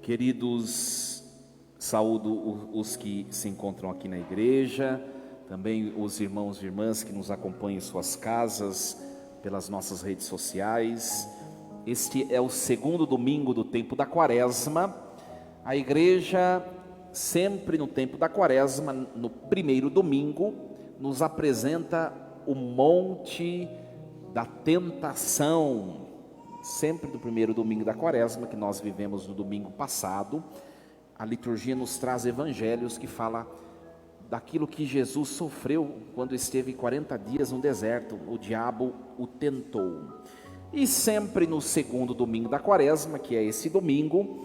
Queridos, saúdo os que se encontram aqui na igreja, também os irmãos e irmãs que nos acompanham em suas casas, pelas nossas redes sociais. Este é o segundo domingo do tempo da Quaresma. A igreja, sempre no tempo da Quaresma, no primeiro domingo, nos apresenta o monte da tentação. Sempre no primeiro domingo da Quaresma, que nós vivemos no domingo passado, a liturgia nos traz evangelhos que fala daquilo que Jesus sofreu quando esteve 40 dias no deserto. O diabo o tentou. E sempre no segundo domingo da Quaresma, que é esse domingo,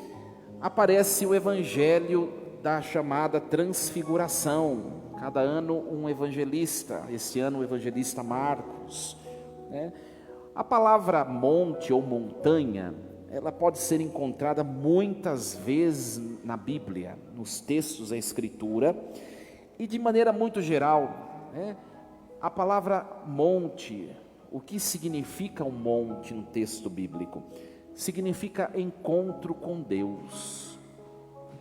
aparece o evangelho da chamada transfiguração. Cada ano um evangelista, esse ano o evangelista Marcos, né? A palavra monte ou montanha, ela pode ser encontrada muitas vezes na Bíblia, nos textos da Escritura, e de maneira muito geral, né? A palavra monte, o que significa um monte no texto bíblico? Significa encontro com Deus.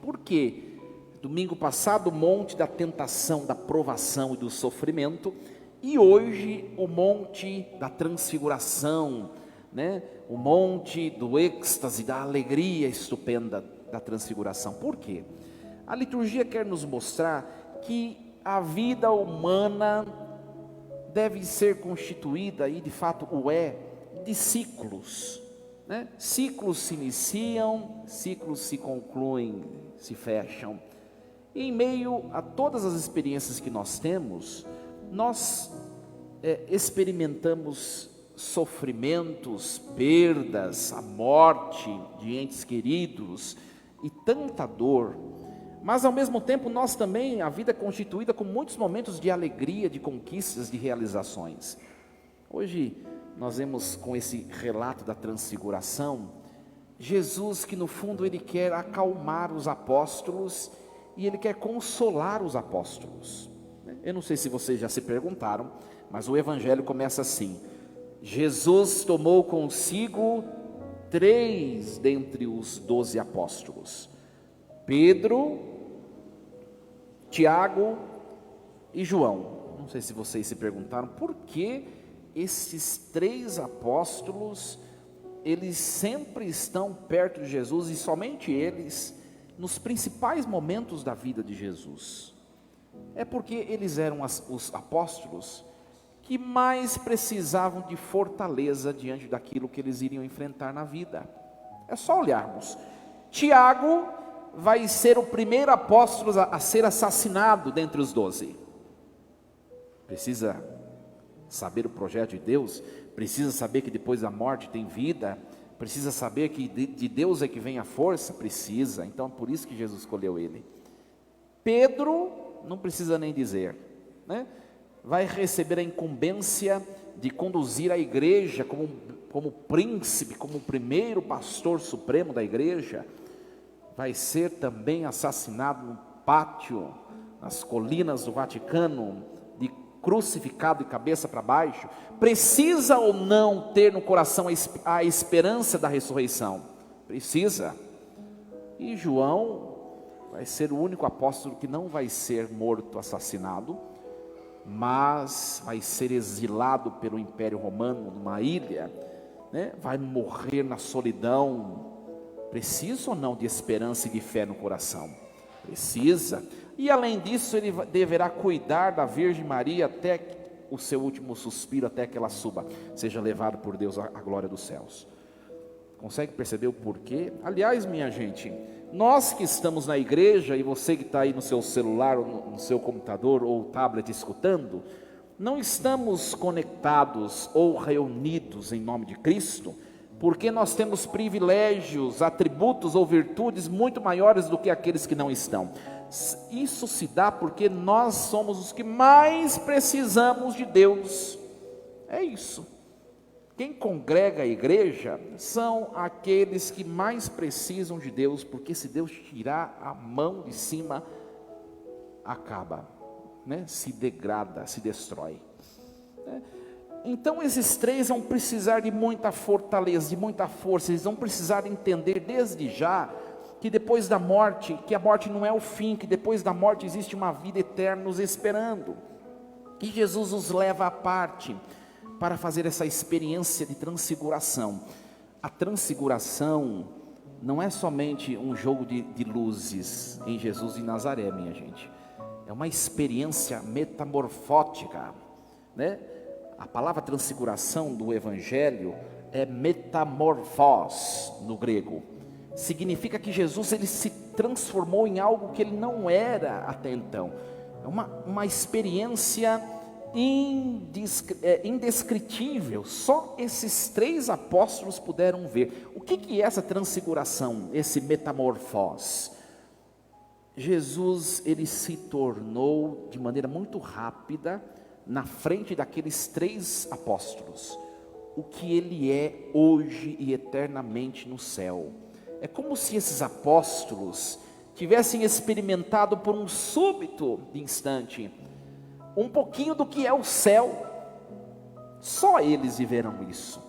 Por quê? Domingo passado, o monte da tentação, da provação e do sofrimento, e hoje o monte da transfiguração, né? O monte do êxtase, da alegria estupenda da transfiguração. Por quê? A liturgia quer nos mostrar que a vida humana deve ser constituída, e de fato o é, de ciclos, né? Ciclos se iniciam, ciclos se concluem, se fecham. E em meio a todas as experiências que nós temos, nós experimentamos sofrimentos, perdas, a morte de entes queridos e tanta dor, mas ao mesmo tempo nós também, a vida é constituída com muitos momentos de alegria, de conquistas, de realizações. Hoje nós vemos com esse relato da transfiguração, Jesus que no fundo ele quer acalmar os apóstolos e ele quer consolar os apóstolos. Eu não sei se vocês já se perguntaram, mas o evangelho começa assim: Jesus tomou consigo 3 dentre os 12 apóstolos, Pedro, Tiago e João. Não sei se vocês se perguntaram por que esses 3 apóstolos, eles sempre estão perto de Jesus, e somente eles, nos principais momentos da vida de Jesus. É porque eles eram os apóstolos que mais precisavam de fortaleza diante daquilo que eles iriam enfrentar na vida. É só olharmos. Tiago vai ser o primeiro apóstolo a ser assassinado dentre os 12. Precisa saber o projeto de Deus, precisa saber que depois da morte tem vida, precisa saber que de Deus é que vem a força, precisa. Então é por isso que Jesus escolheu ele. Pedro, não precisa nem dizer, né? Vai receber a incumbência de conduzir a igreja como príncipe, como o primeiro pastor supremo da igreja. Vai ser também assassinado no pátio, nas colinas do Vaticano, de crucificado de cabeça para baixo. Precisa ou não ter no coração a esperança da ressurreição? Precisa. E João vai ser o único apóstolo que não vai ser morto, assassinado, mas vai ser exilado pelo Império Romano numa ilha, né? Vai morrer na solidão. Precisa ou não de esperança e de fé no coração? Precisa. E além disso, ele deverá cuidar da Virgem Maria até o seu último suspiro, até que ela seja levada por Deus à glória dos céus. Consegue perceber o porquê? Aliás, minha gente, nós que estamos na igreja, e você que está aí no seu celular, ou no seu computador ou tablet escutando, não estamos conectados ou reunidos em nome de Cristo, porque nós temos privilégios, atributos ou virtudes muito maiores do que aqueles que não estão. Isso se dá porque nós somos os que mais precisamos de Deus. É isso. Quem congrega a igreja são aqueles que mais precisam de Deus, porque se Deus tirar a mão de cima, acaba, né? Se degrada, se destrói, né? Então esses 3 vão precisar de muita fortaleza, de muita força. Eles vão precisar entender desde já que depois da morte, que a morte não é o fim, que depois da morte existe uma vida eterna nos esperando. E Jesus os leva à parte para fazer essa experiência de transfiguração. A transfiguração não é somente um jogo de luzes em Jesus de Nazaré, minha gente. É uma experiência metamorfótica, né? A palavra transfiguração do Evangelho é metamorfos no grego. Significa que Jesus ele se transformou em algo que ele não era até então. É uma experiência indescritível. Só esses 3 apóstolos puderam ver. O que é essa transfiguração, esse metamorfos? Jesus ele se tornou de maneira muito rápida na frente daqueles 3 apóstolos o que ele é hoje e eternamente no céu. É como se esses apóstolos tivessem experimentado por um súbito de instante um pouquinho do que é o céu. Só eles viveram isso,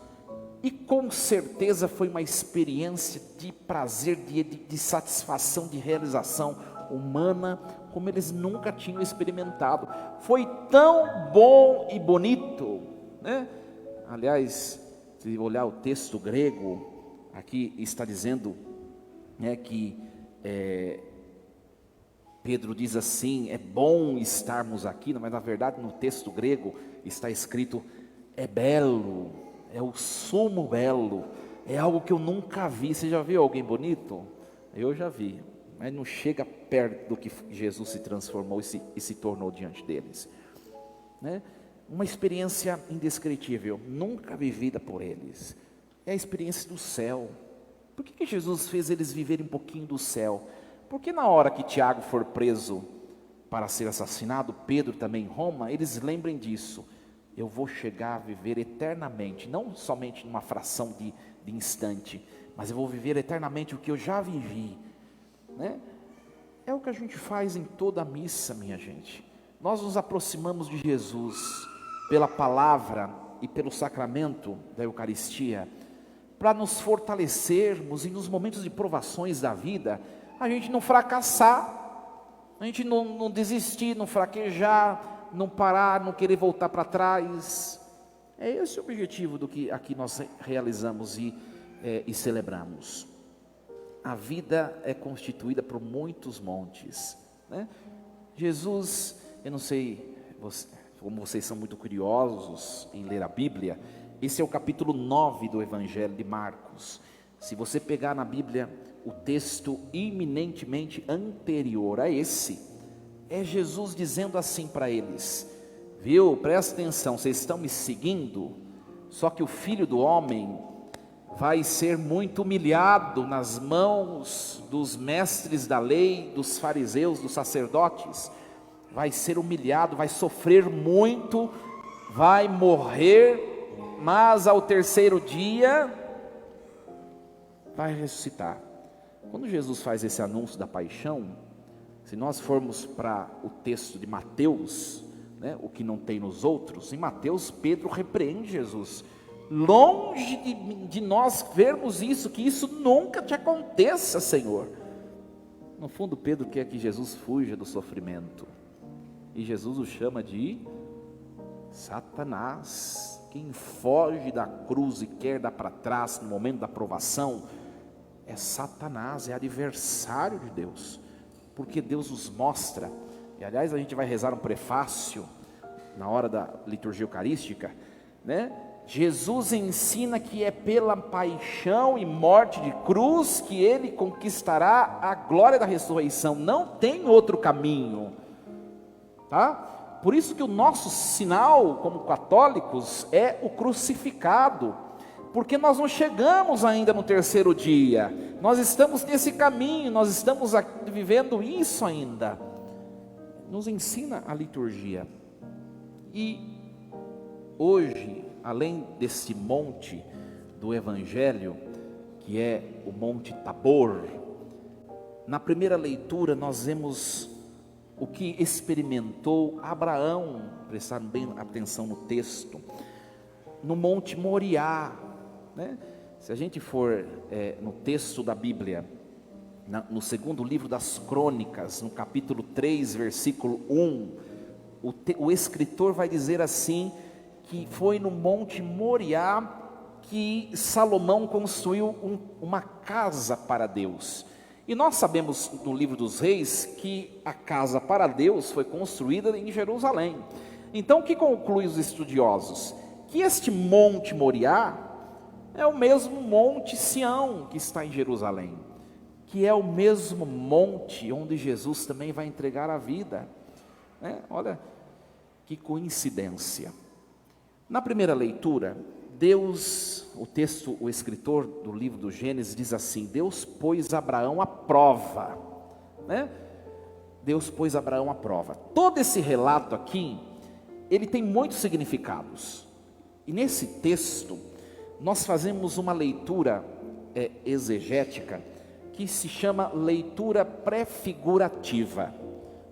e com certeza foi uma experiência de prazer, de satisfação, de realização humana, como eles nunca tinham experimentado. Foi tão bom e bonito, né? Aliás, se olhar o texto grego, aqui está dizendo, né, que Pedro diz assim: é bom estarmos aqui, mas na verdade no texto grego está escrito: é belo, é o sumo belo, é algo que eu nunca vi. Você já viu alguém bonito? Eu já vi, mas não chega perto do que Jesus se transformou e se tornou diante deles, né? Uma experiência indescritível, nunca vivida por eles. É a experiência do céu. Por que Jesus fez eles viverem um pouquinho do céu? Porque na hora que Tiago for preso para ser assassinado, Pedro também em Roma, eles lembrem disso. Eu vou chegar a viver eternamente, não somente numa fração de instante, mas eu vou viver eternamente o que eu já vivi, né? É o que a gente faz em toda a missa, minha gente. Nós nos aproximamos de Jesus pela palavra e pelo sacramento da Eucaristia, para nos fortalecermos e nos momentos de provações da vida, a gente não fracassar, a gente não desistir, não fraquejar, não parar, não querer voltar para trás. É esse o objetivo do que aqui nós realizamos e celebramos. A vida é constituída por muitos montes, né? Jesus, eu não sei, como vocês são muito curiosos em ler a Bíblia, esse é o capítulo 9 do Evangelho de Marcos. Se você pegar na Bíblia o texto iminentemente anterior a esse, é Jesus dizendo assim para eles: viu, presta atenção, vocês estão me seguindo, só que o Filho do Homem vai ser muito humilhado nas mãos dos mestres da lei, dos fariseus, dos sacerdotes. Vai ser humilhado, vai sofrer muito, vai morrer, mas ao terceiro dia vai ressuscitar. Quando Jesus faz esse anúncio da paixão, se nós formos para o texto de Mateus, né, o que não tem nos outros, em Mateus Pedro repreende Jesus. Longe de nós vermos isso, que isso nunca te aconteça, Senhor. No fundo, Pedro quer que Jesus fuja do sofrimento, e Jesus o chama de Satanás. Quem foge da cruz e quer dar para trás no momento da provação é Satanás, é adversário de Deus, porque Deus os mostra. E aliás, a gente vai rezar um prefácio na hora da liturgia eucarística, né? Jesus ensina que é pela paixão e morte de cruz que ele conquistará a glória da ressurreição. Não tem outro caminho, tá? Por isso que o nosso sinal como católicos é o crucificado, porque nós não chegamos ainda no terceiro dia, nós estamos nesse caminho, nós estamos vivendo isso ainda. Nos ensina a liturgia. E hoje, além desse monte do Evangelho, que é o Monte Tabor, na primeira leitura nós vemos o que experimentou Abraão, prestaram bem atenção no texto, no Monte Moriá, né? Se a gente for no texto da Bíblia, no segundo livro das Crônicas, no capítulo 3, versículo 1, o escritor vai dizer assim, que foi no Monte Moriá que Salomão construiu uma casa para Deus. E nós sabemos no livro dos Reis que a casa para Deus foi construída em Jerusalém. Então o que conclui os estudiosos? Que este Monte Moriá é o mesmo Monte Sião que está em Jerusalém, que é o mesmo monte onde Jesus também vai entregar a vida. Olha que coincidência. Na primeira leitura, Deus, o escritor do livro do Gênesis diz assim: Deus pôs Abraão à prova, Deus pôs Abraão à prova. Todo esse relato aqui, ele tem muitos significados. E nesse texto, nós fazemos uma leitura exegética, que se chama leitura prefigurativa.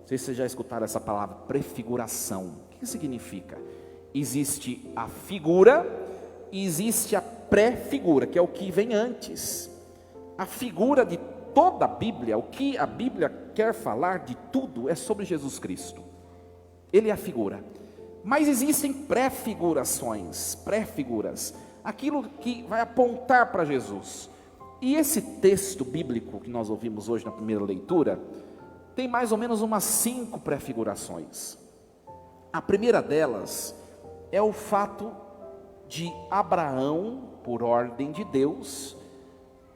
Não sei se vocês já escutaram essa palavra, prefiguração. O que significa? Existe a figura e existe a pré-figura, que é o que vem antes. A figura de toda a Bíblia, o que a Bíblia quer falar de tudo, é sobre Jesus Cristo. Ele é a figura. Mas existem pré-figurações, pré-figuras, aquilo que vai apontar para Jesus. E esse texto bíblico que nós ouvimos hoje na primeira leitura, tem mais ou menos umas 5 pré-figurações. A primeira delas é o fato de Abraão, por ordem de Deus,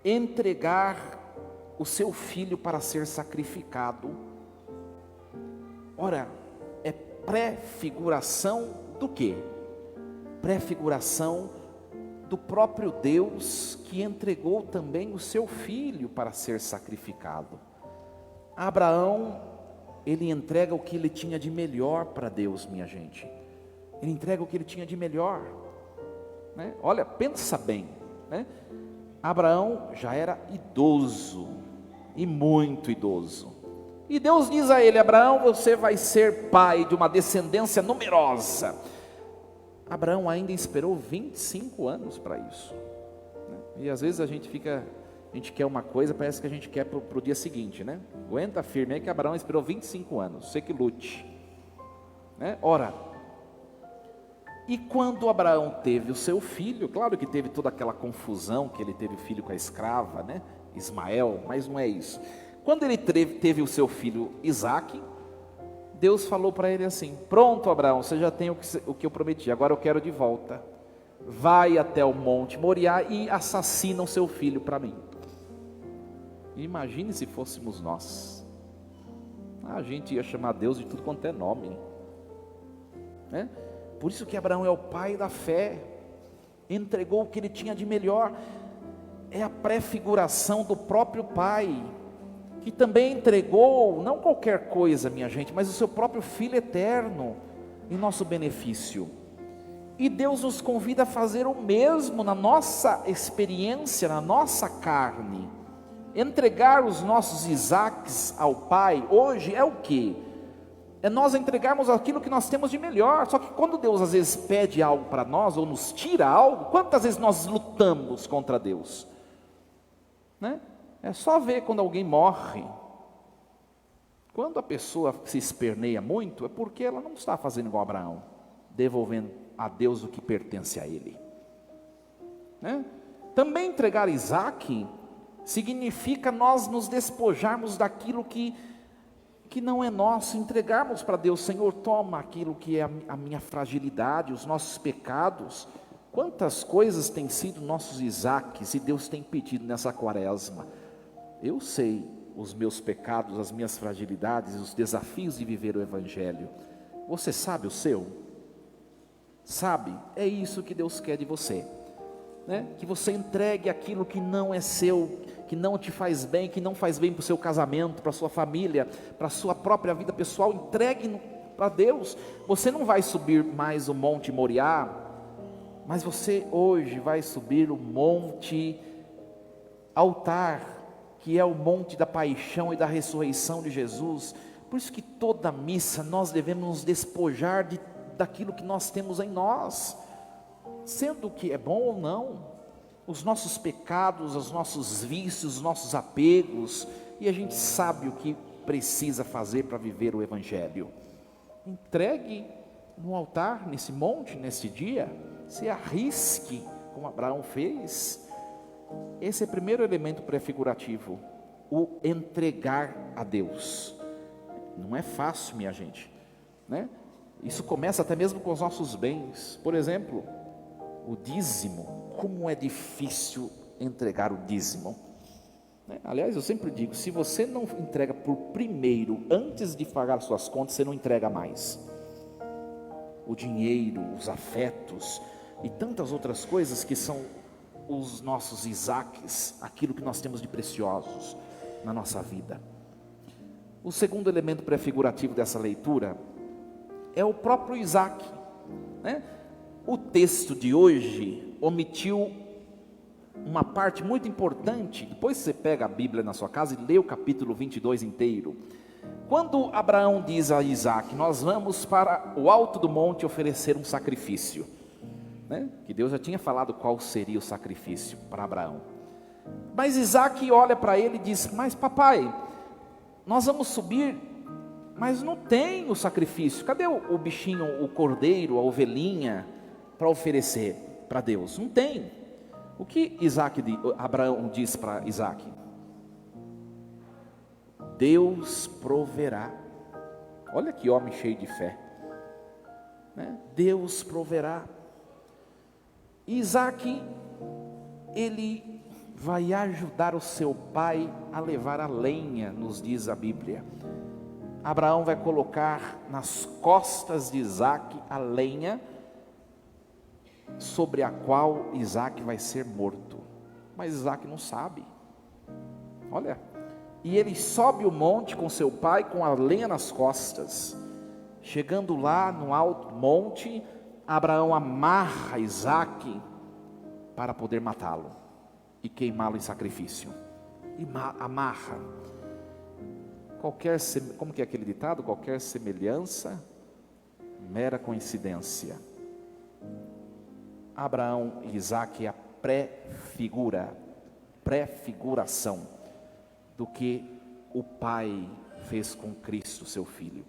entregar o seu filho para ser sacrificado. Ora, é prefiguração do quê? Prefiguração do próprio Deus, que entregou também o seu filho para ser sacrificado. Abraão, ele entrega o que ele tinha de melhor para Deus, minha gente. Ele entrega o que ele tinha de melhor. Olha, pensa bem, Abraão já era idoso, e muito idoso, e Deus diz a ele: Abraão, você vai ser pai de uma descendência numerosa. Abraão ainda esperou 25 anos para isso, e às vezes a gente quer uma coisa, parece que a gente quer para o dia seguinte, Aguenta firme aí que Abraão esperou 25 anos, você que lute, Ora, e quando Abraão teve o seu filho, claro que teve toda aquela confusão, que ele teve filho com a escrava, Ismael, mas não é isso. Quando ele teve o seu filho Isaque, Deus falou para ele assim: pronto, Abraão, você já tem o que eu prometi, agora eu quero de volta. Vai até o Monte Moriá e assassina o seu filho para mim. Imagine se fôssemos nós. A gente ia chamar Deus de tudo quanto é nome, Por isso que Abraão é o pai da fé, entregou o que ele tinha de melhor. É a prefiguração do próprio pai, que também entregou, não qualquer coisa, minha gente, mas o seu próprio Filho eterno, em nosso benefício. E Deus nos convida a fazer o mesmo na nossa experiência, na nossa carne. Entregar os nossos Isaques ao Pai, hoje é o quê? É nós entregarmos aquilo que nós temos de melhor. Só que quando Deus às vezes pede algo para nós, ou nos tira algo, quantas vezes nós lutamos contra Deus? É só ver quando alguém morre. Quando a pessoa se esperneia muito, é porque ela não está fazendo igual a Abraão, devolvendo a Deus o que pertence a ele. Também entregar Isaque significa nós nos despojarmos daquilo que não é nosso, entregarmos para Deus: Senhor, toma aquilo que é a minha fragilidade, os nossos pecados. Quantas coisas têm sido nossos Isaques e Deus tem pedido nessa quaresma? Eu sei os meus pecados, as minhas fragilidades, os desafios de viver o Evangelho. Você sabe o seu? Sabe? É isso que Deus quer de você, que você entregue aquilo que não é seu, que não te faz bem, que não faz bem para o seu casamento, para a sua família, para a sua própria vida pessoal. Entregue para Deus. Você não vai subir mais o Monte Moriá, mas você hoje vai subir o Monte Altar, que é o monte da paixão e da ressurreição de Jesus. Por isso que toda missa nós devemos nos despojar daquilo que nós temos em nós, sendo que é bom ou não, os nossos pecados, os nossos vícios, os nossos apegos, e a gente sabe o que precisa fazer para viver o Evangelho. Entregue no altar, nesse monte, nesse dia, se arrisque, como Abraão fez. Esse é o primeiro elemento prefigurativo, o entregar a Deus. Não é fácil, minha gente, né? Isso começa até mesmo com os nossos bens. Por exemplo, o dízimo. Como é difícil entregar o dízimo, né? Aliás, eu sempre digo, se você não entrega por primeiro, antes de pagar suas contas, você não entrega mais. O dinheiro, os afetos e tantas outras coisas que são os nossos Isaques, aquilo que nós temos de preciosos na nossa vida. O segundo elemento prefigurativo dessa leitura é o próprio Isaque, né? O texto de hoje omitiu uma parte muito importante. Depois você pega a Bíblia na sua casa e lê o capítulo 22 inteiro. Quando Abraão diz a Isaque: nós vamos para o alto do monte oferecer um sacrifício, né? Que Deus já tinha falado qual seria o sacrifício para Abraão. Mas Isaque olha para ele e diz: mas papai, nós vamos subir, mas não tem o sacrifício. Cadê o bichinho, o cordeiro, a ovelhinha para oferecer para Deus? Não tem. O que Abraão diz para Isaque? Deus proverá. Olha que homem cheio de fé, né? Deus proverá. Isaque, ele vai ajudar o seu pai a levar a lenha, nos diz a Bíblia. Abraão vai colocar nas costas de Isaque a lenha sobre a qual Isaque vai ser morto. Mas Isaque não sabe. Olha, e ele sobe o monte com seu pai com a lenha nas costas. Chegando lá no alto monte, Abraão amarra Isaque para poder matá-lo e queimá-lo em sacrifício. E amarra. Como que é aquele ditado? Qualquer semelhança, mera coincidência. Abraão e Isaque é a prefiguração do que o Pai fez com Cristo, seu Filho.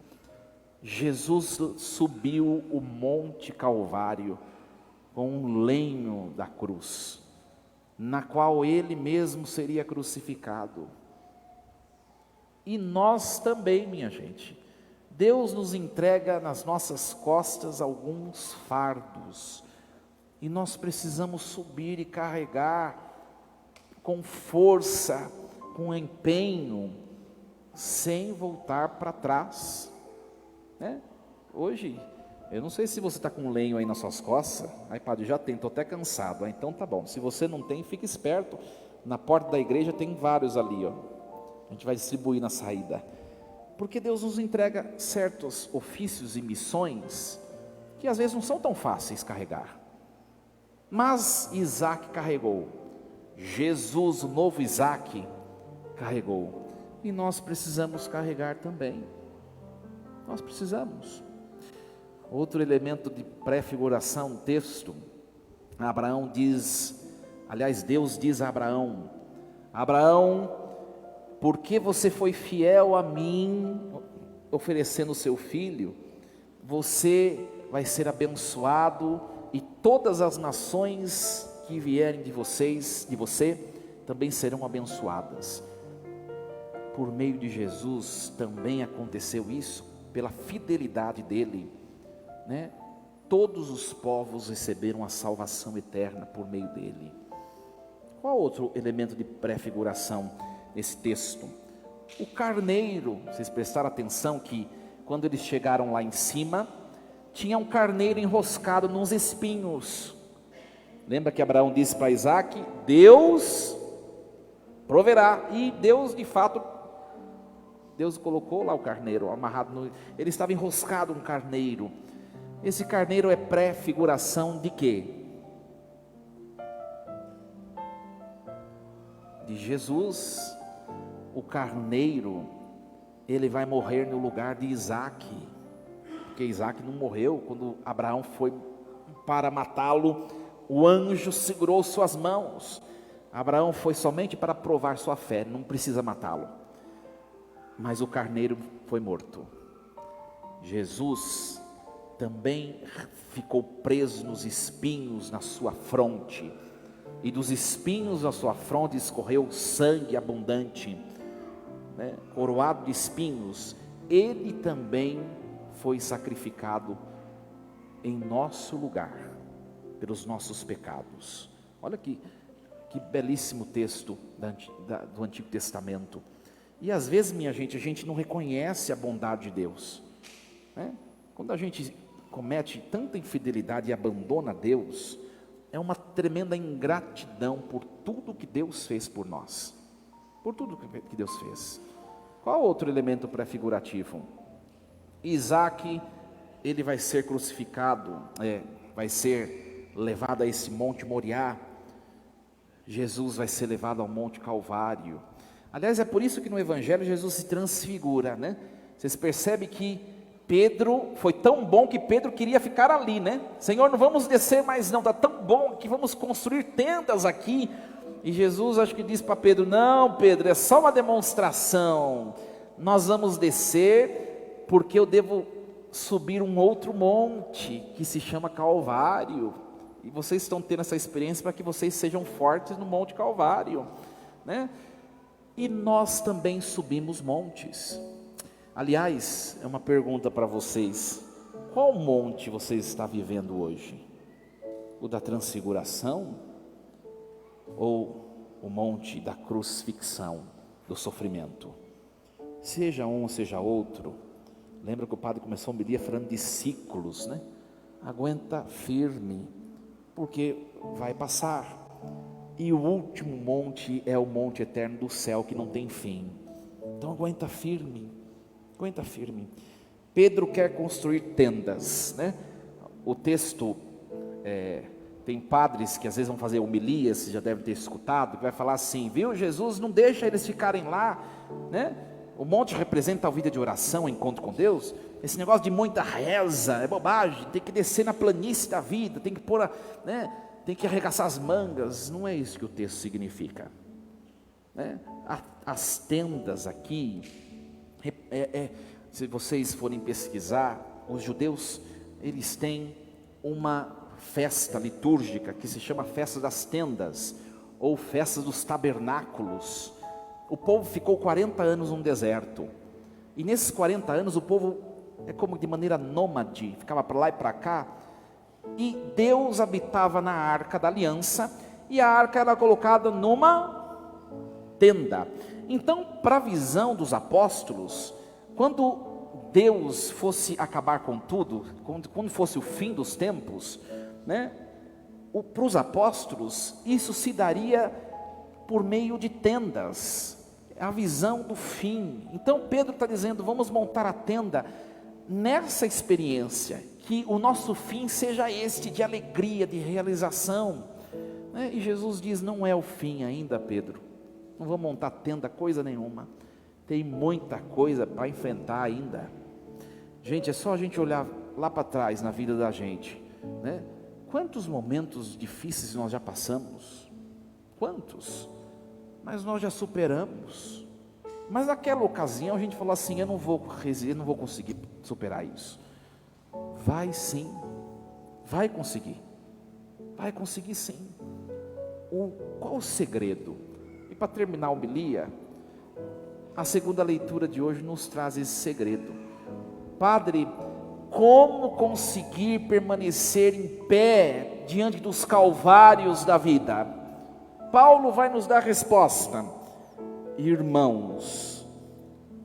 Jesus subiu o Monte Calvário com um lenho da cruz, na qual ele mesmo seria crucificado. E nós também, minha gente, Deus nos entrega nas nossas costas alguns fardos, e nós precisamos subir e carregar com força, com empenho, sem voltar para trás, né? Hoje, eu não sei se você está com lenho aí nas suas costas. Aí padre, já tem, estou até cansado. Então tá bom, se você não tem, fique esperto, na porta da igreja tem vários ali, ó. A gente vai distribuir na saída, porque Deus nos entrega certos ofícios e missões, que às vezes não são tão fáceis carregar, mas Isaque carregou, Jesus, o novo Isaque, carregou, e nós precisamos carregar também, nós precisamos. Outro elemento de prefiguração no texto, Abraão diz, aliás Deus diz a Abraão: Abraão, porque você foi fiel a mim, oferecendo o seu filho, você vai ser abençoado, e todas as nações que vierem de você, também serão abençoadas. Por meio de Jesus também aconteceu isso, pela fidelidade dele, né? Todos os povos receberam a salvação eterna por meio dele. Qual outro elemento de prefiguração nesse texto? O carneiro. Vocês prestaram atenção que quando eles chegaram lá em cima, tinha um carneiro enroscado nos espinhos. Lembra que Abraão disse para Isaque: Deus proverá. E Deus, de fato, Deus colocou lá o carneiro amarrado, ele estava enroscado um carneiro. Esse carneiro é prefiguração de quê? De Jesus. O carneiro, ele vai morrer no lugar de Isaque, porque Isaque não morreu. Quando Abraão foi para matá-lo, o anjo segurou suas mãos. Abraão foi somente para provar sua fé, não precisa matá-lo. mas o carneiro foi morto. Jesus também ficou preso nos espinhos na sua fronte, e dos espinhos da sua fronte escorreu sangue abundante, né? Coroado de espinhos, ele também foi sacrificado em nosso lugar, pelos nossos pecados. Olha que belíssimo texto do Antigo Testamento. E às vezes, minha gente, a gente não reconhece a bondade de Deus, né? Quando a gente comete tanta infidelidade e abandona Deus, é uma tremenda ingratidão por tudo que Deus fez por nós, por tudo que Deus fez. Qual outro elemento prefigurativo? Isaac, ele vai ser crucificado, vai ser levado a esse Monte Moriá. Jesus vai ser levado ao Monte Calvário. Aliás, é por isso que no Evangelho Jesus se transfigura, né? Vocês percebem que Pedro, foi tão bom que Pedro queria ficar ali, né? Senhor, não vamos descer mais não, está tão bom que vamos construir tendas aqui. E Jesus acho que diz para Pedro: não, Pedro, é só uma demonstração, nós vamos descer porque eu devo subir um outro monte que se chama Calvário, e vocês estão tendo essa experiência para que vocês sejam fortes no Monte Calvário, né? E nós também subimos montes. Aliás, é uma pergunta para vocês: qual monte você está vivendo hoje? O da transfiguração? Ou o monte da crucifixão, do sofrimento? Seja um, seja outro. Lembra que o padre começou a homilia falando de ciclos, né? Aguenta firme, porque vai passar. E o último monte é o monte eterno do céu, que não tem fim. Então aguenta firme, aguenta firme. Pedro quer construir tendas, né? O texto, tem padres que às vezes vão fazer homilias, você já deve ter escutado, que vai falar assim: viu, Jesus não deixa eles ficarem lá, né? O monte representa a vida de oração, encontro com Deus. Esse negócio de muita reza é bobagem, tem que descer na planície da vida, tem que pôr, tem que arregaçar as mangas. Não é isso que o texto significa, né? As tendas aqui, se vocês forem pesquisar, os judeus, eles têm uma festa litúrgica que se chama Festa das Tendas, ou Festa dos Tabernáculos. O povo ficou 40 anos no deserto, e nesses 40 anos o povo, como de maneira nômade, ficava para lá e para cá, e Deus habitava na Arca da Aliança, e a Arca era colocada numa tenda. Então, para a visão dos apóstolos, quando Deus fosse acabar com tudo, quando fosse o fim dos tempos, né, para os apóstolos, isso se daria por meio de tendas, a visão do fim. Então Pedro está dizendo: vamos montar a tenda nessa experiência, que o nosso fim seja este, de alegria, de realização, né? E Jesus diz: não é o fim ainda, Pedro, não vou montar tenda coisa nenhuma, tem muita coisa para enfrentar ainda. Gente, é só a gente olhar lá para trás na vida da gente, né? Quantos momentos difíceis nós já passamos, quantos, mas nós já superamos. Mas naquela ocasião a gente falou assim: eu não vou conseguir superar isso. Vai sim, vai conseguir sim. Qual o segredo? E para terminar a homilia, a segunda leitura de hoje nos traz esse segredo. Padre, como conseguir permanecer em pé diante dos calvários da vida? Paulo vai nos dar a resposta: irmãos,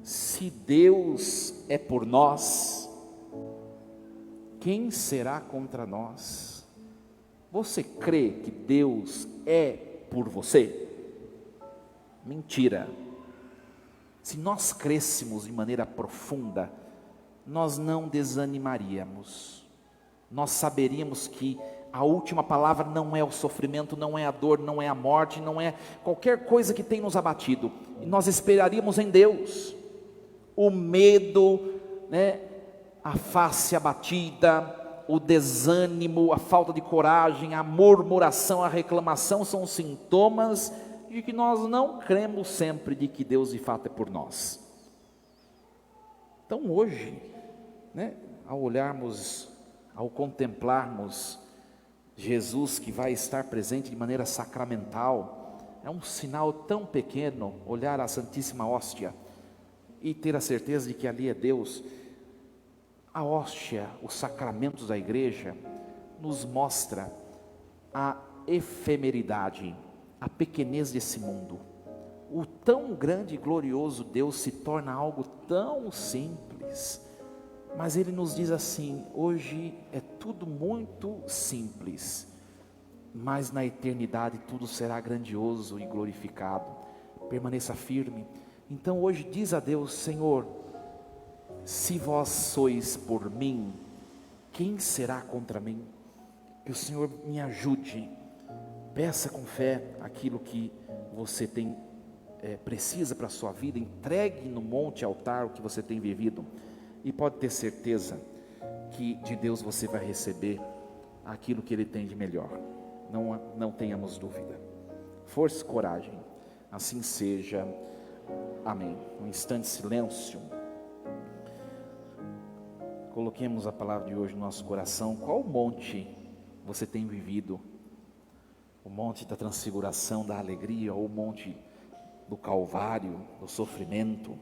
se Deus é por nós, quem será contra nós? Você crê que Deus é por você? Mentira. Se nós crêssemos de maneira profunda, nós não desanimaríamos, nós saberíamos que a última palavra não é o sofrimento, não é a dor, não é a morte, não é qualquer coisa que tenha nos abatido, e nós esperaríamos em Deus. O medo, né, a face abatida, o desânimo, a falta de coragem, a murmuração, a reclamação são sintomas de que nós não cremos sempre de que Deus de fato é por nós. Então hoje, né, ao olharmos, ao contemplarmos Jesus que vai estar presente de maneira sacramental, é um sinal tão pequeno olhar a Santíssima Hóstia e ter a certeza de que ali é Deus. A hóstia, os sacramentos da igreja, nos mostra a efemeridade, a pequenez desse mundo. O tão grande e glorioso Deus se torna algo tão simples, mas Ele nos diz assim: hoje é tudo muito simples, mas na eternidade tudo será grandioso e glorificado. Permaneça firme. Então hoje diz a Deus: Senhor, se vós sois por mim, quem será contra mim? Que o Senhor me ajude. Peça com fé aquilo que você tem precisa para a sua vida. Entregue no monte altar o que você tem vivido, e pode ter certeza que de Deus você vai receber aquilo que Ele tem de melhor. Não tenhamos dúvida. Força e coragem. Assim seja. Amém. Um instante de silêncio. Coloquemos a palavra de hoje no nosso coração. Qual monte você tem vivido? O monte da transfiguração, da alegria, ou o monte do Calvário, do sofrimento?